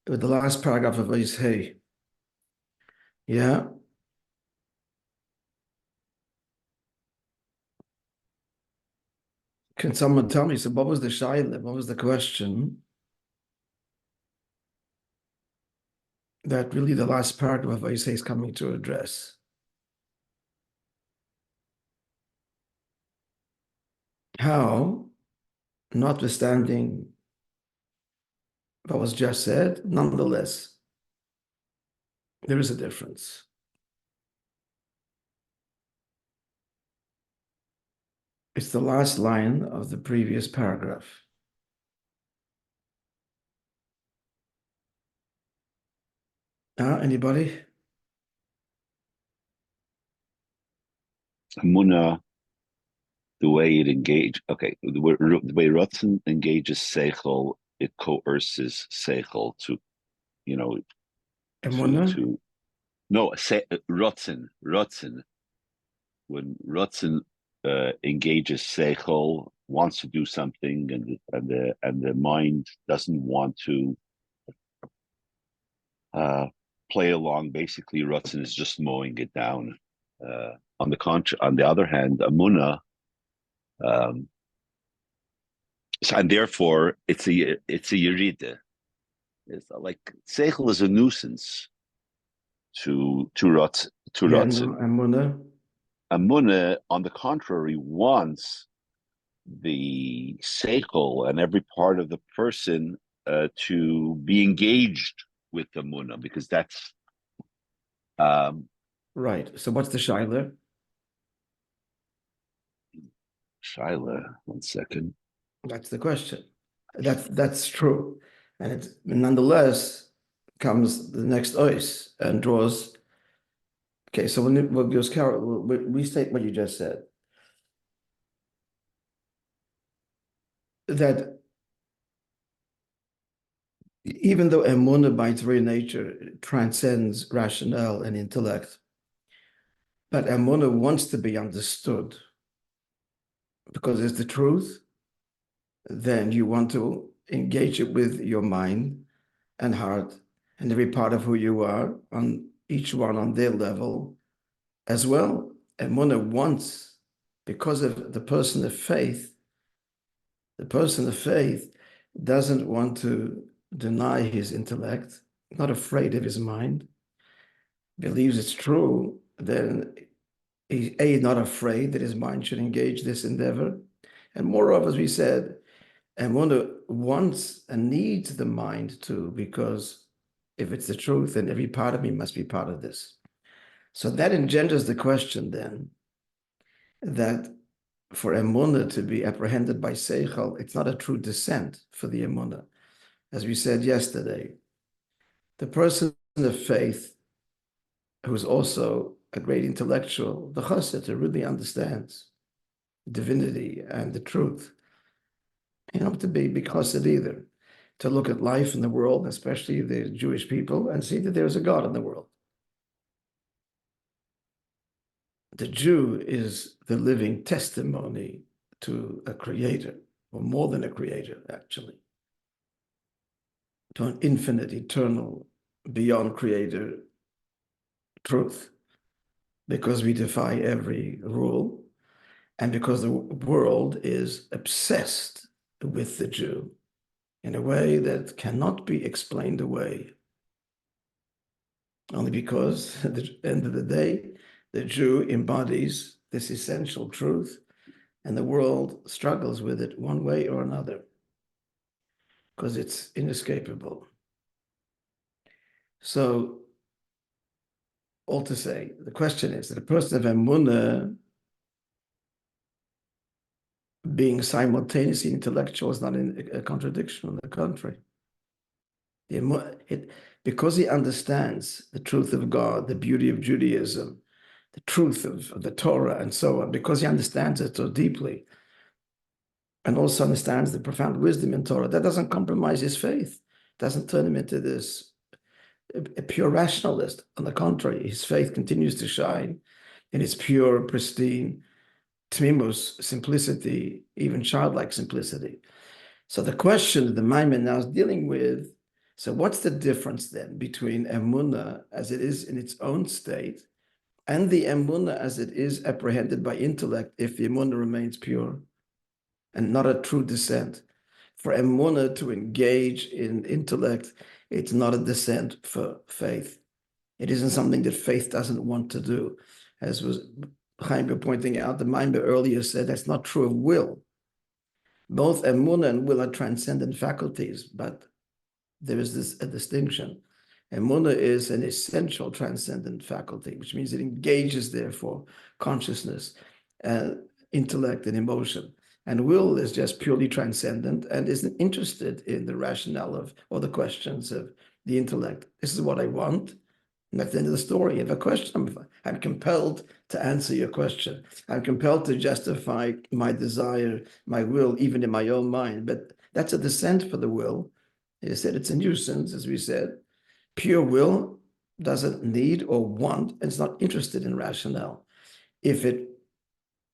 with the last paragraph of Moishe. Yeah. Can someone tell me, so what was the shaila? What was the question that really the last paragraph of Moishe is coming to address? How, notwithstanding what was just said, nonetheless, there is a difference. It's the last line of the previous paragraph. Anybody? Amuna, the way it engages, okay, the way Ratzon engages Seichel, it coerces Seichel to, Emuna? No, Ratzon. When Ratzon engages Seichel, wants to do something, and the mind doesn't want to play along. Basically, Ratzon is just mowing it down. On the other hand, Amuna, and therefore it's a yerida. It's like Seichel is a nuisance to Ratzon. Emuna. Amuna, on the contrary, wants the seichel and every part of the person to be engaged with the Amuna, because that's right. So what's the shaila? Shaila, 1 second. That's the question. That's true, and it nonetheless comes the next ois and draws. Okay, so we'll restate what you just said. That even though emunah by its very nature transcends rationale and intellect, but emunah wants to be understood because it's the truth, then you want to engage it with your mind and heart and every part of who you are, on each one on their level as well. Emunah wants, because of the person of faith doesn't want to deny his intellect, not afraid of his mind, believes it's true, then he's not afraid that his mind should engage this endeavor. And moreover, as we said, Emunah wants and needs the mind too, because if it's the truth, then every part of me must be part of this. So that engenders the question then, that for emunah to be apprehended by seichel, it's not a true descent for the emunah. As we said yesterday, the person of faith who is also a great intellectual, the chassid, who really understands divinity and the truth, to be chassid either, to look at life in the world, especially the Jewish people, and see that there's a God in the world. The Jew is the living testimony to a creator, or more than a creator, actually, to an infinite, eternal, beyond creator truth, because we defy every rule, and because the world is obsessed with the Jew in a way that cannot be explained away, only because at the end of the day, the Jew embodies this essential truth, and the world struggles with it one way or another, because it's inescapable. So, all to say, the question is that a person of emunah being simultaneously intellectual is not a contradiction, on the contrary. Because he understands the truth of God, the beauty of Judaism, the truth of the Torah, and so on, because he understands it so deeply, and also understands the profound wisdom in Torah, that doesn't compromise his faith, doesn't turn him into this a pure rationalist. On the contrary, his faith continues to shine in its pure, pristine, tmimus, simplicity, even childlike simplicity. So the question the Maimon now is dealing with, So what's the difference then between emunah as it is in its own state and the emunah as it is apprehended by intellect if the emunah remains pure and not a true descent? For emunah to engage in intellect, it's not a descent for faith. It isn't something that faith doesn't want to do. As was Chaim pointing out, the Maimber earlier said that's not true of will. Both emunah and will are transcendent faculties, but there is a distinction. Emunah is an essential transcendent faculty, which means it engages, therefore, consciousness, intellect, and emotion. And will is just purely transcendent and isn't interested in the rationale of or the questions of the intellect. This is what I want. And that's the end of the story. You have a question, I'm compelled to answer your question. I'm compelled to justify my desire, my will, even in my own mind. But that's a descent for the will. He said it's a nuisance, as we said. Pure will doesn't need or want, and it's not interested in rationale. If it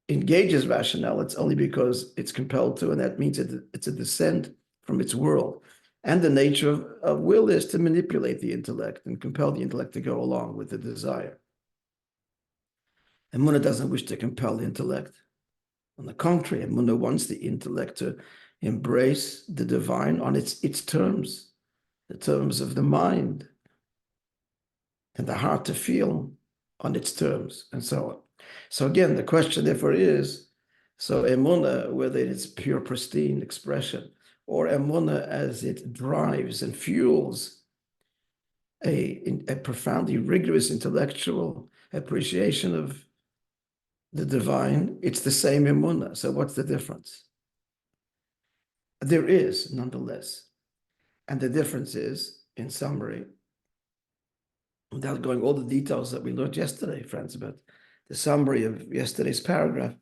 engages rationale, it's only because it's compelled to, and that means it's a descent from its world. And the nature of will is to manipulate the intellect and compel the intellect to go along with the desire. Emunah doesn't wish to compel the intellect. On the contrary, Emunah wants the intellect to embrace the divine on its terms, the terms of the mind, and the heart to feel on its terms, and so on. So again, the question therefore is, so emunah, whether it's pure, pristine expression, or emunah as it drives and fuels a profoundly rigorous intellectual appreciation of the divine, it's the same emunah. So what's the difference? There is, nonetheless. And the difference is, in summary, without going all the details that we learned yesterday, friends, but the summary of yesterday's paragraph,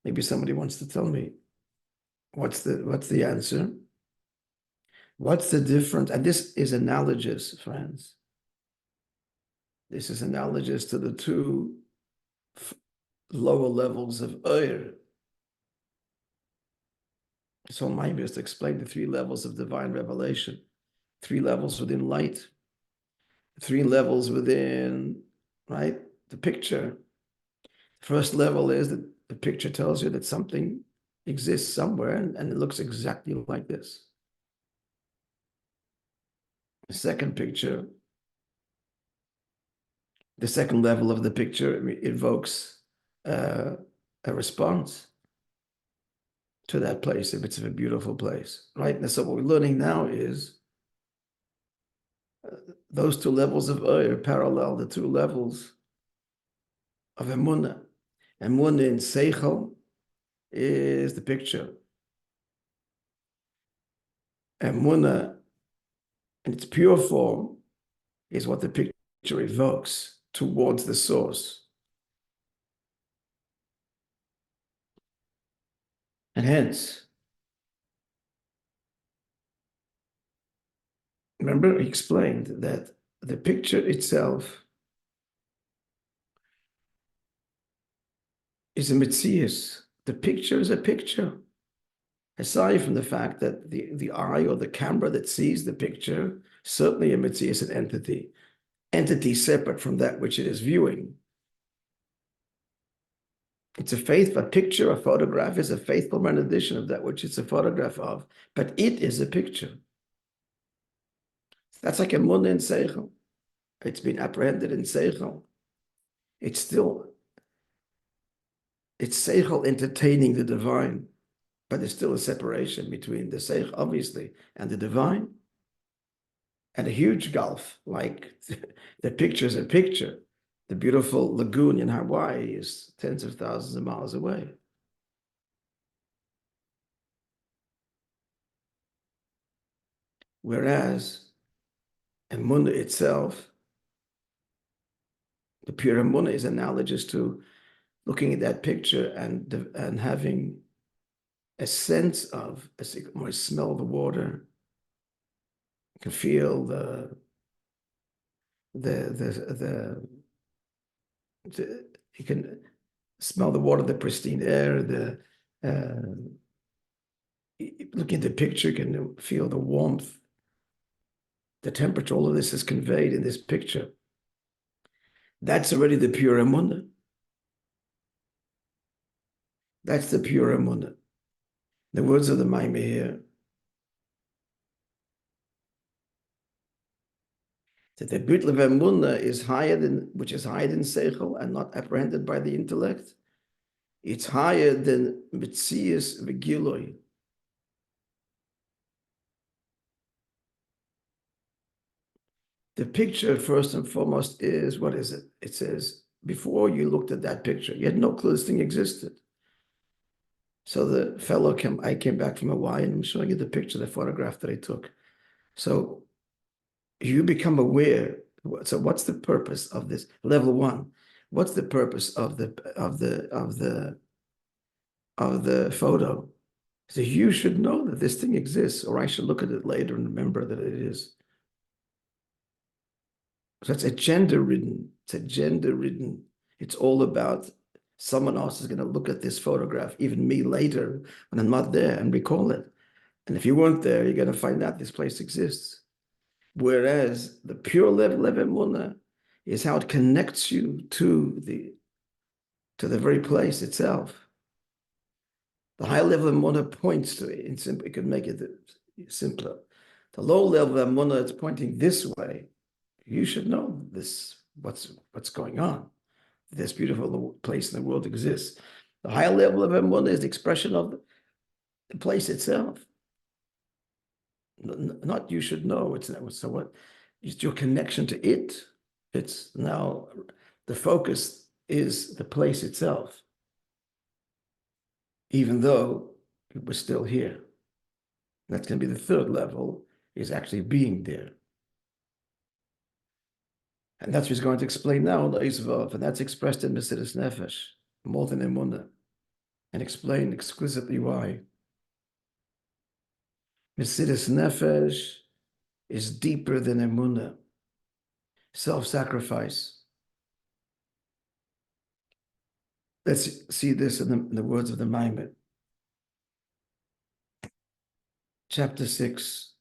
maybe somebody wants to tell me what's the answer? What's the difference? And this is analogous, friends. This is analogous to the two lower levels of Oyer. So Maimon is to explain the three levels of divine revelation, three levels within light, three levels within, right, the picture. First level is that the picture tells you that something exists somewhere and it looks exactly like this. The second picture, the second level of the picture evokes a response to that place if it's a beautiful place, right? And so what we're learning now is those two levels of Oyer parallel the two levels of Emunah. Emunah in Seichel is the picture. Emunah in its pure form is what the picture evokes towards the source. And hence, remember, he explained that the picture itself is a metzius. The picture is a picture. Aside from the fact that the eye or the camera that sees the picture, certainly a metzius, an entity separate from that which it is viewing. It's a picture, a photograph is a faithful rendition of that which it's a photograph of, but it is a picture. That's like emunah in Seichel. It's been apprehended in Seichel. It's Seichel entertaining the divine, but there's still a separation between the Seichel, obviously, and the divine, and a huge gulf, like the picture is a picture. The beautiful lagoon in Hawaii is tens of thousands of miles away. Whereas emunah itself, the pure emunah, is analogous to looking at that picture and having a sense of, I smell the water, you can feel you can smell the water, the pristine air, looking at the picture, you can feel the warmth the temperature, all of this is conveyed in this picture. That's already the pure emunah. That's the pure emunah. The words of the Maimah here, that the bitl of emunah is higher than, which is higher than seichel and not apprehended by the intellect. It's higher than mitzias v'giloi. The picture, first and foremost, is, what is it? It says, before you looked at that picture, you had no clue this thing existed. So the fellow I came back from Hawaii, and I'm showing you the picture, the photograph that I took. So you become aware. So what's the purpose of this? Level one. What's the purpose of the photo? So you should know that this thing exists, or I should look at it later and remember that it is. So it's agenda-ridden. It's agenda-ridden. It's all about someone else is going to look at this photograph, even me later, when I'm not there, and recall it. And if you weren't there, you're going to find out this place exists. Whereas the pure level of emunah is how it connects you to the very place itself. The high level of emunah points to it. It could make it simpler. The low level of emunah is pointing this way. You should know this, what's going on. This beautiful place in the world exists. The higher level of emunah is the expression of the place itself. Not you should know. It's so what? It's your connection to it. It's now the focus is the place itself, even though it was still here. That's going to be the third level, is actually being there. And that's what he's going to explain now, and that's expressed in Mesiras Nefesh, more than emunah, and explain exquisitely why. Mesiras Nefesh is deeper than emunah, self-sacrifice. Let's see this in the words of the Maimah. Chapter 6.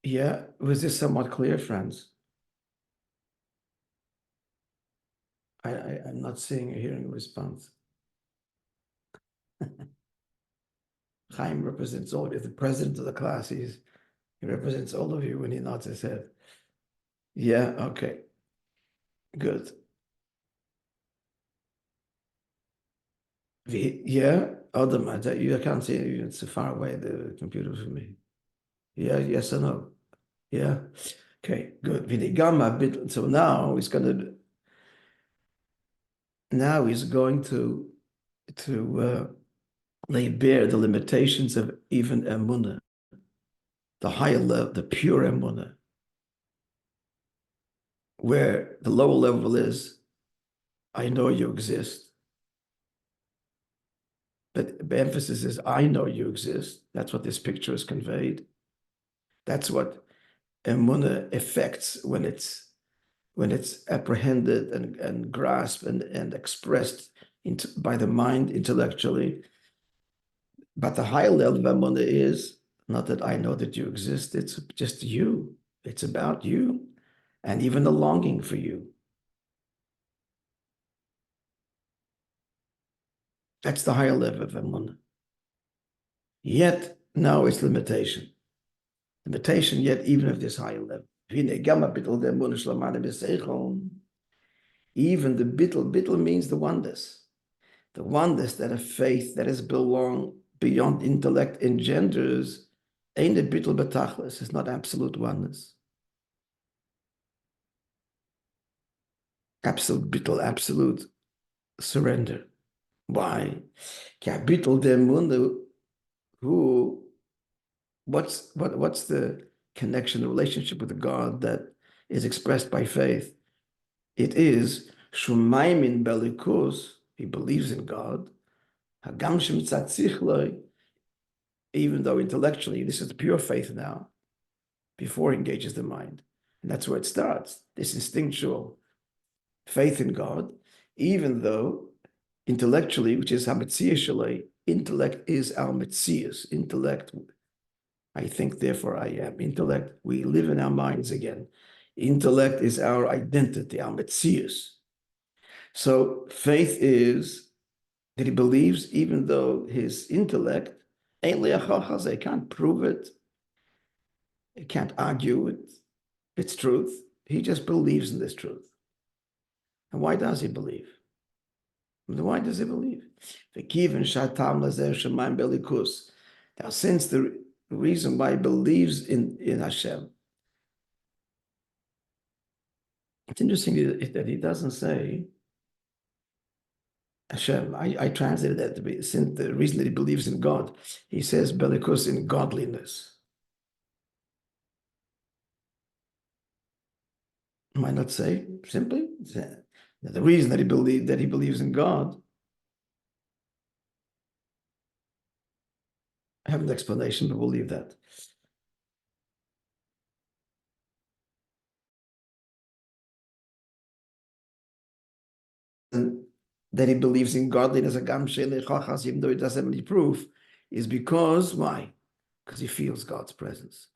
Yeah, was this somewhat clear, friends? I'm not seeing or hearing a response. Chaim represents all of you. The president of the class, he represents all of you when he nods his head. Yeah, okay. Good. Yeah, Adam, I can't see you. It's so far away, the computer from me. Yeah, yes or no? Yeah. Okay, good. So now he's going to lay bare the limitations of even emunah, the higher level, the pure emunah, where the lower level is, I know you exist. But the emphasis is, I know you exist. That's what this picture is conveyed. That's what emunah affects when it's apprehended and grasped and expressed by the mind intellectually. But the higher level of emunah is not that I know that you exist. It's just you. It's about you, and even a longing for you. That's the higher level of emunah. Yet now it's limitation. Limitation yet even of this higher level. Even the bittul means the oneness. The oneness that a faith that is belong beyond intellect engenders, ain't a bittul betachlis, it's not absolute oneness. Absolute bittul, absolute surrender. Why? What's the connection, the relationship with God that is expressed by faith? It is shumaimin belikus, he believes in God, hagam shem tzatzichloi, even though intellectually this is the pure faith now, before he engages the mind. And that's where it starts, this instinctual faith in God, even though intellectually, which is hamitziyah shalei, intellect is our metzius. Intellect, I think, therefore I am. Intellect, we live in our minds again. Intellect is our identity, our metzius. So faith is that he believes, even though his intellect, can't prove it, he can't argue it, it's truth. He just believes in this truth. And why does he believe? Why does he believe? Now, since the reason why he believes in Hashem, it's interesting that he doesn't say Hashem. I translated that to be, since the reason that he believes in God, he says belikus, in godliness. Why not say simply the reason that he believes in God? I have an explanation, but we'll leave that. And that he believes in godliness, even though he doesn't have any proof, is because, why? Because he feels God's presence.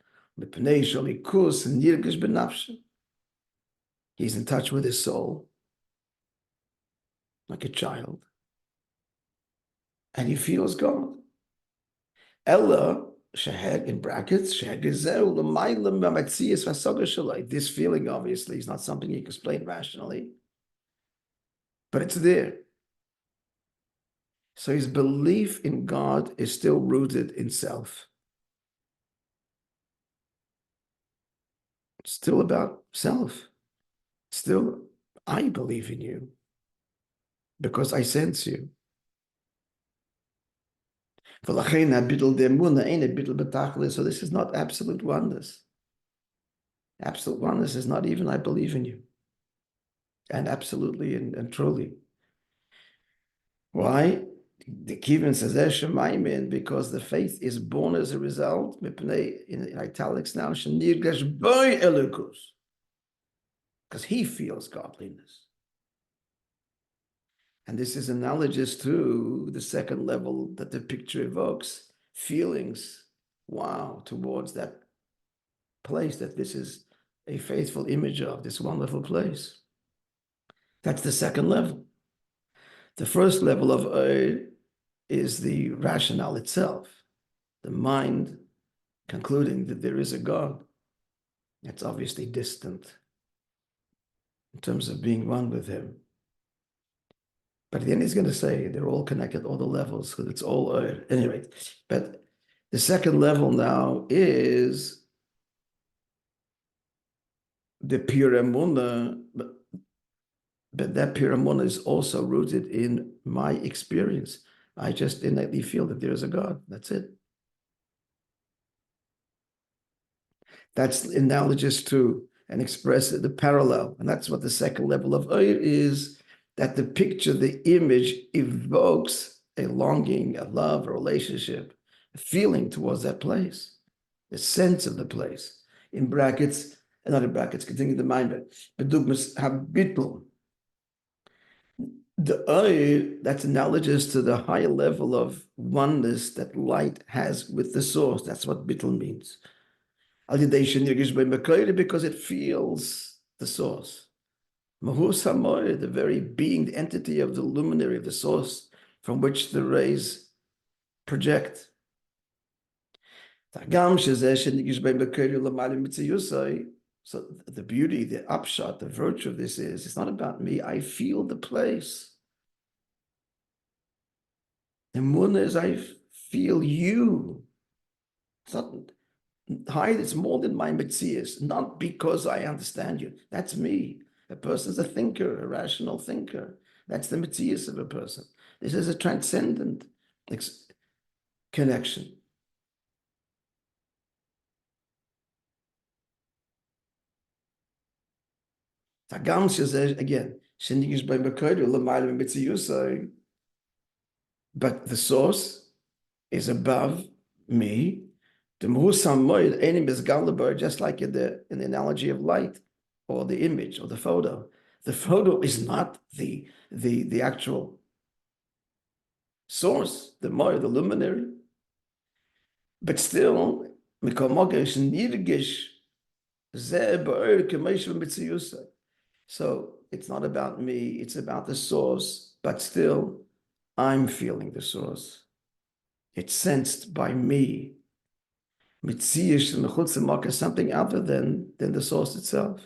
He's in touch with his soul, like a child. And he feels God. Ella, in brackets, this feeling obviously is not something you can explain rationally, but it's there. So his belief in God is still rooted in self. It's still about self. Still, I believe in you because I sense you. So this is not absolute oneness. Absolute oneness is not even I believe in you. And absolutely and truly. Why? The Kivin says Shemaim, because the faith is born as a result, in italics now, because he feels godliness. And this is analogous to the second level that the picture evokes, feelings, wow, towards that place, that this is a faithful image of this wonderful place. That's the second level. The first level of is the rationale itself, the mind concluding that there is a God. That's obviously distant in terms of being one with him. But at the end, he's going to say they're all connected, all the levels, because it's all anyway. But the second level now is the pure emunah, but that pure emunah is also rooted in my experience. I just innately feel that there is a God. That's it. That's analogous to and express the parallel. And that's what the second level of Oir is, that the picture, the image evokes a longing, a love, a relationship, a feeling towards that place, the sense of the place. In brackets, not in brackets, continue the mind, but bedugmas habitl. The Oir, that's analogous to the higher level of oneness that light has with the source. That's what bitl means. Because it feels the source. The very being, the entity of the luminary, of the source from which the rays project. So the beauty, the upshot, the virtue of this is, it's not about me. I feel the place. The moon is, I feel you. It's not higher, it's more than my metzius, not because I understand you. That's me. A person's a thinker, a rational thinker. That's the metzius of a person. This is a transcendent connection. Again, but the source is above me. Just like in the analogy of light, or the image, or the photo. The photo is not the actual source, the Moir, the luminary. But still, so it's not about me, it's about the source, but still, I'm feeling the source. It's sensed by me. Something other than the source itself.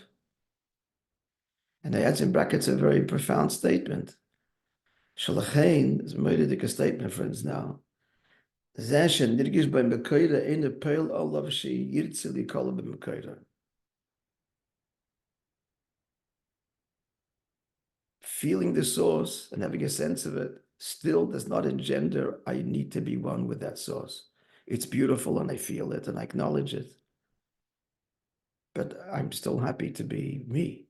And he adds in brackets a very profound statement. Shalachain is a meridic statement, friends, now. Feeling the source and having a sense of it still does not engender I need to be one with that source. It's beautiful and I feel it and I acknowledge it. But I'm still happy to be me.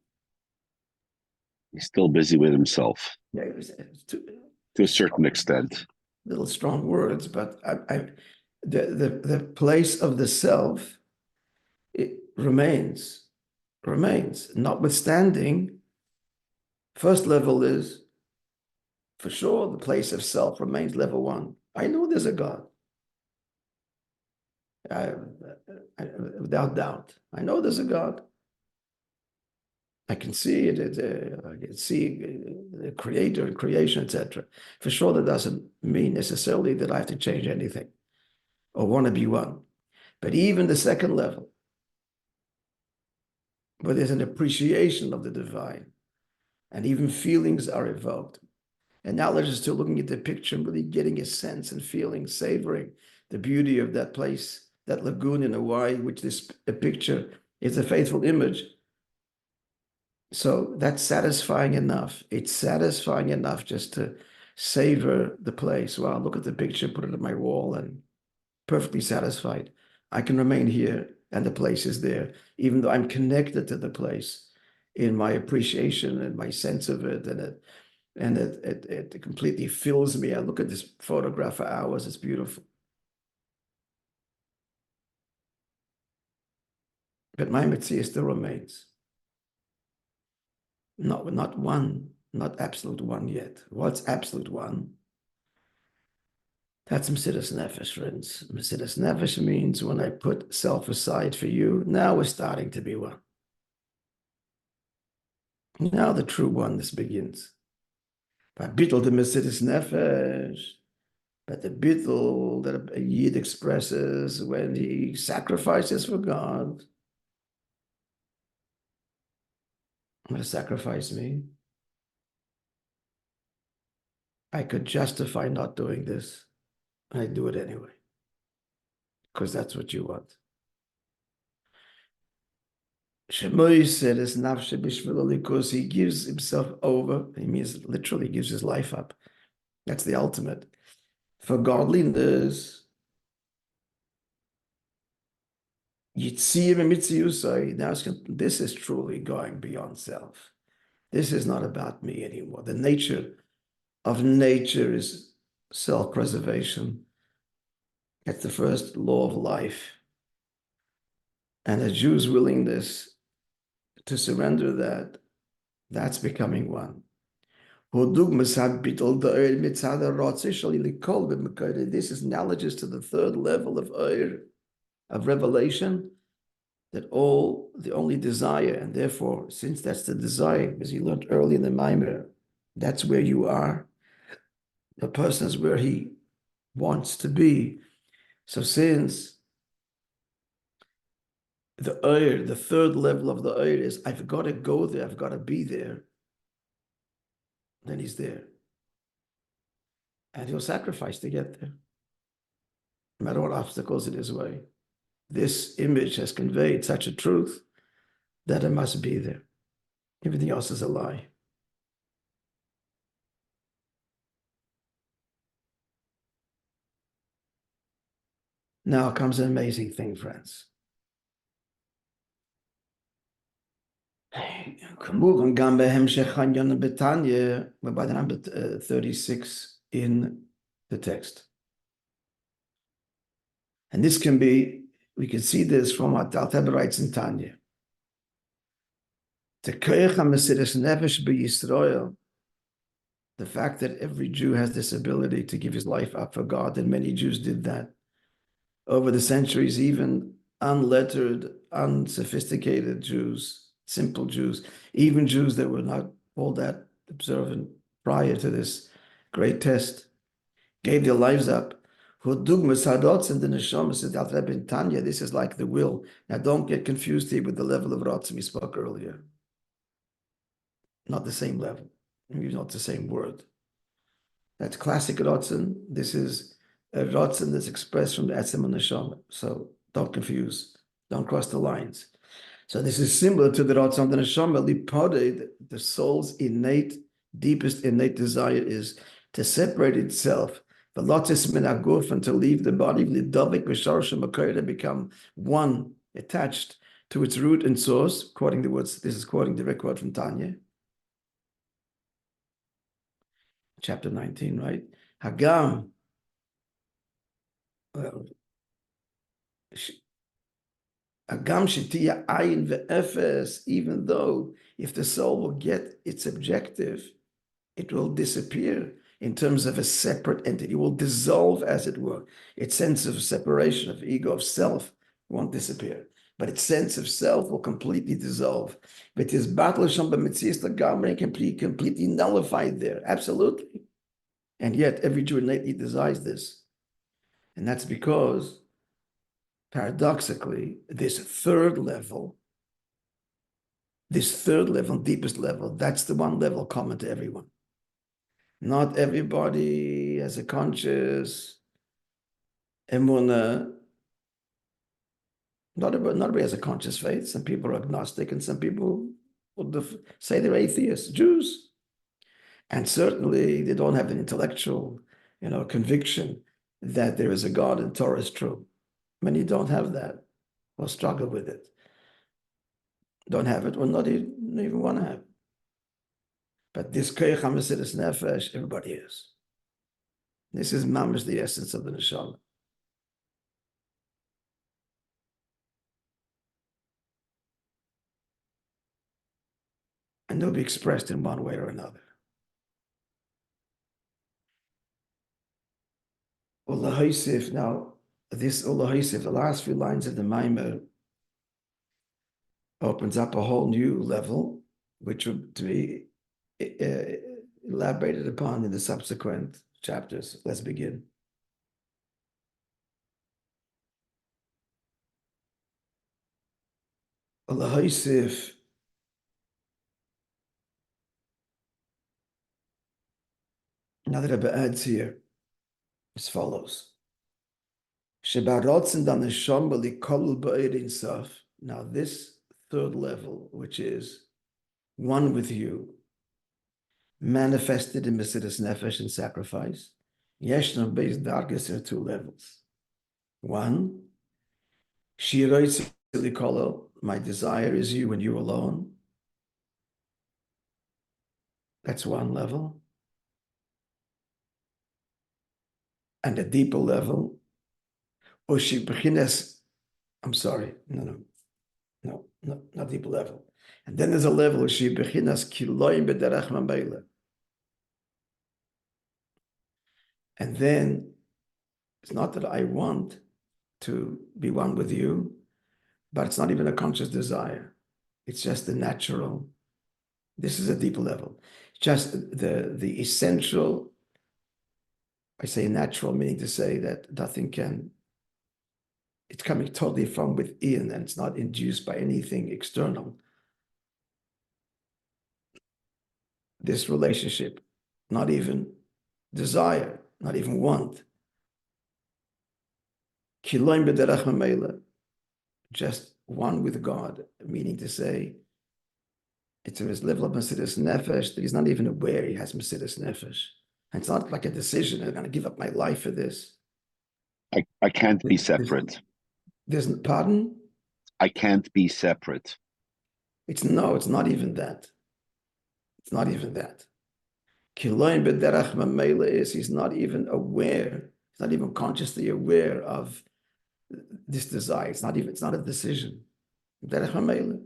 He's still busy with himself. Yeah, to a certain extent. Little strong words, but the place of the self, it remains, notwithstanding. First level is, for sure, the place of self remains level one. I know there's a God. Without doubt, I know there's a God. I can see it. I can see the creator and creation, etc. For sure, that doesn't mean necessarily that I have to change anything or want to be one. But even the second level, where there's an appreciation of the divine, and even feelings are evoked. And now they're just still looking at the picture and really getting a sense and feeling, savoring the beauty of that place, that lagoon in Hawaii, which a picture is a faithful image. So that's satisfying enough. It's satisfying enough just to savor the place. Wow, look at the picture, put it on my wall, and perfectly satisfied. I can remain here and the place is there, even though I'm connected to the place in my appreciation and my sense of it, and it completely fills me. I look at this photograph for hours. It's beautiful. But my mitzvah still remains. Not one, not absolute one yet. What's absolute one? That's Mesiras Nefesh, friends. Mesiras Nefesh means when I put self aside for you, now we're starting to be one. Now the true oneness begins. But bittul the Mesiras Nefesh, but the bittul that a Yid expresses when he sacrifices for God. What does sacrifice mean? I could justify not doing this. I do it anyway, because that's what you want. Moishe is nafshe bishvilo, because he gives himself over. He means literally gives his life up. That's the ultimate. For godliness, Yitzir Mitziyusai, now this is truly going beyond self. This is not about me anymore. The nature of nature is self-preservation. That's the first law of life. And a Jew's willingness to surrender that, that's becoming one. This is analogous to the third level of revelation, that the only desire, and therefore, since that's the desire, as you learned early in the Maamar, that's where you are. The person is where he wants to be. So since the third level of the is, I've got to go there, I've got to be there, then he's there. And he'll sacrifice to get there, no matter what obstacles in his way. This image has conveyed such a truth that it must be there. Everything else is a lie. Now comes an amazing thing, friends. We're by the number 36 in the text. And this can be, we can see this from what Al Teba writes in Tanya. The koyach ha-mesiras nefesh b'Yisrael The fact that every Jew has this ability to give his life up for God, and many Jews did that over the centuries, even unlettered, unsophisticated Jews, simple Jews, even Jews that were not all that observant prior to this great test, gave their lives up. This is like the will. Now don't get confused here with the level of Ratzim we spoke earlier. Not the same level, maybe not the same word. That's classic Ratzim. This is a Ratzim that's expressed from the Etzem and Neshama. So don't confuse, don't cross the lines. So this is similar to the Ratzim and the Neshama. Lipoded, the soul's deepest innate desire is to separate itself, the lotus min aguf, and to leave the body, to become one, attached to its root and source, quoting the words, this is quoting the record from Tanya, chapter 19, right? Hagam, well, Hagam shetiya ayin ve'efes, even though if the soul will get its objective, it will disappear in terms of a separate entity. It will dissolve, as it were. Its sense of separation, of ego, of self won't disappear, but its sense of self will completely dissolve. But his battle completely nullified there, absolutely. And yet every Jew innately desires this. And that's because, paradoxically, this third level, deepest level, that's the one level common to everyone. Not everybody has a conscious emunah. Not everybody has a conscious faith. Some people are agnostic, and some people will say they're atheists, Jews. And certainly they don't have an intellectual, conviction that there is a God and Torah is true. Many don't have that, or struggle with it. Don't have it, or not even want to have it. But this koyach hamesiras nefesh, everybody is. This is mamish, the essence of the neshama. And they'll be expressed in one way or another. Ulahaisif, now, this Ulahaisif, the last few lines of the Maimer, opens up a whole new level, which would be elaborated upon in the subsequent chapters. Let's begin. Lachoshech, now that Rabbi adds here as follows. Now this third level, which is one with you, manifested in Mesiras Nefesh and sacrifice. Yeshna based darkness, there are two levels. One, my desire is you and you alone. That's one level. And a deeper level, not deeper level. And then there's a level, and then it's not that I want to be one with you, but it's not even a conscious desire. It's just the natural. This is a deeper level. Just the essential, I say natural, meaning to say that nothing can, it's coming totally from within and it's not induced by anything external. This relationship, not even desire, not even want. Just one with God, meaning to say, it's a level of Mesiras Nefesh that he's not even aware he has Mesiras Nefesh. And it's not like a decision, I'm going to give up my life for this. I can't be separate. Pardon? I can't be separate. It's not even that. It's not even that. Kiloim b'derach mamela is he's not even aware, he's not even consciously aware of this desire. It's not a decision. Derech mamela.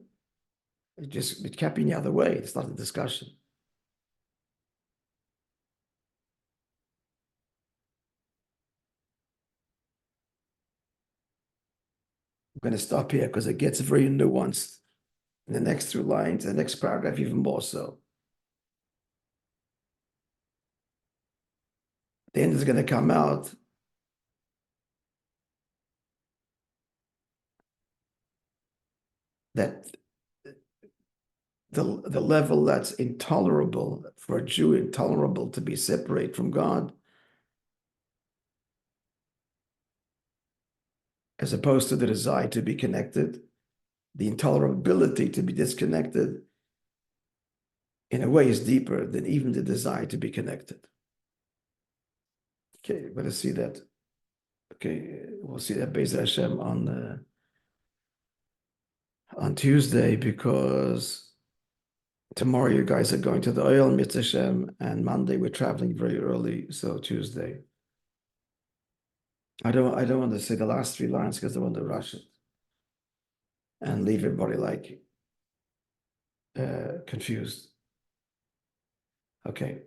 It can't be any other way. It's not a discussion. I'm going to stop here because it gets very nuanced. In the next 2 lines, the next paragraph, even more so. The end is going to come out that the level that's intolerable for a Jew, intolerable to be separate from God, as opposed to the desire to be connected, the intolerability to be disconnected, in a way is deeper than even the desire to be connected. Okay, we're going to see that. Okay, we'll see that Be'ez Hashem on Tuesday, because tomorrow you guys are going to the oil, Mitzvah Hashem, and Monday we're traveling very early, so Tuesday. I don't want to say the last 3 lines because I want to rush it and leave everybody like confused. Okay.